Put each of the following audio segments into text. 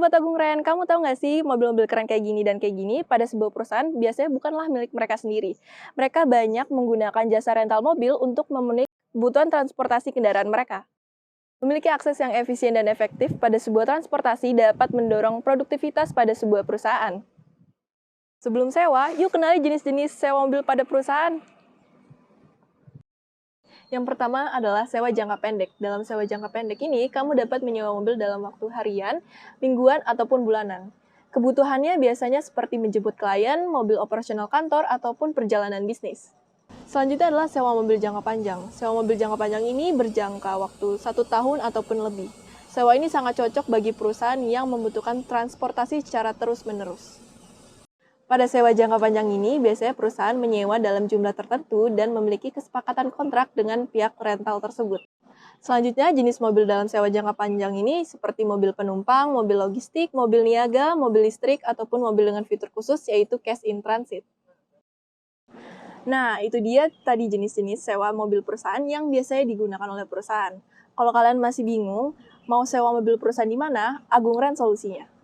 Sobat Agung Ren, kamu tahu nggak sih mobil-mobil keren kayak gini dan kayak gini pada sebuah perusahaan biasanya bukanlah milik mereka sendiri. Mereka banyak menggunakan jasa rental mobil untuk memenuhi kebutuhan transportasi kendaraan mereka. Memiliki akses yang efisien dan efektif pada sebuah transportasi dapat mendorong produktivitas pada sebuah perusahaan. Sebelum sewa, yuk kenali jenis-jenis sewa mobil pada perusahaan. Yang pertama adalah sewa jangka pendek. Dalam sewa jangka pendek ini, kamu dapat menyewa mobil dalam waktu harian, mingguan, ataupun bulanan. Kebutuhannya biasanya seperti menjemput klien, mobil operasional kantor, ataupun perjalanan bisnis. Selanjutnya adalah sewa mobil jangka panjang. Sewa mobil jangka panjang ini berjangka waktu 1 tahun ataupun lebih. Sewa ini sangat cocok bagi perusahaan yang membutuhkan transportasi secara terus-menerus. Pada sewa jangka panjang ini, biasanya perusahaan menyewa dalam jumlah tertentu dan memiliki kesepakatan kontrak dengan pihak rental tersebut. Selanjutnya, jenis mobil dalam sewa jangka panjang ini seperti mobil penumpang, mobil logistik, mobil niaga, mobil listrik, ataupun mobil dengan fitur khusus yaitu cash in transit. Nah, itu dia tadi jenis-jenis sewa mobil perusahaan yang biasanya digunakan oleh perusahaan. Kalau kalian masih bingung, mau sewa mobil perusahaan di mana, Agung Ren solusinya.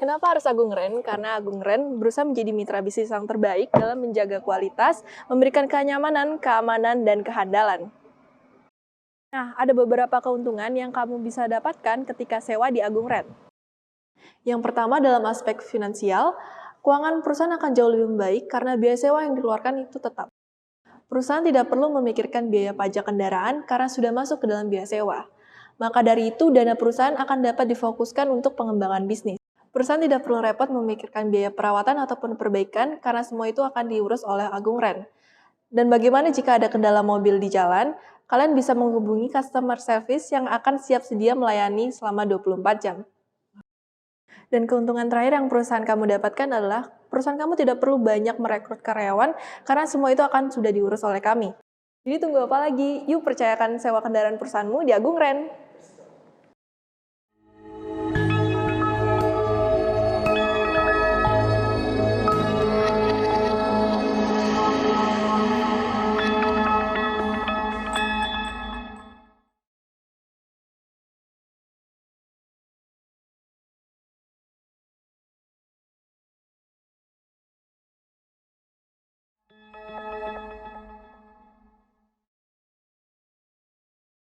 Kenapa harus Agung Ren? Karena Agung Ren berusaha menjadi mitra bisnis yang terbaik dalam menjaga kualitas, memberikan kenyamanan, keamanan, dan kehandalan. Nah, ada beberapa keuntungan yang kamu bisa dapatkan ketika sewa di Agung Ren. Yang pertama dalam aspek finansial, keuangan perusahaan akan jauh lebih baik karena biaya sewa yang dikeluarkan itu tetap. Perusahaan tidak perlu memikirkan biaya pajak kendaraan karena sudah masuk ke dalam biaya sewa. Maka dari itu, dana perusahaan akan dapat difokuskan untuk pengembangan bisnis. Perusahaan tidak perlu repot memikirkan biaya perawatan ataupun perbaikan karena semua itu akan diurus oleh Agung Ren. Dan bagaimana jika ada kendala mobil di jalan, kalian bisa menghubungi customer service yang akan siap sedia melayani selama 24 jam. Dan keuntungan terakhir yang perusahaan kamu dapatkan adalah perusahaan kamu tidak perlu banyak merekrut karyawan karena semua itu akan sudah diurus oleh kami. Jadi tunggu apa lagi? Yuk percayakan sewa kendaraan perusahaanmu di Agung Ren.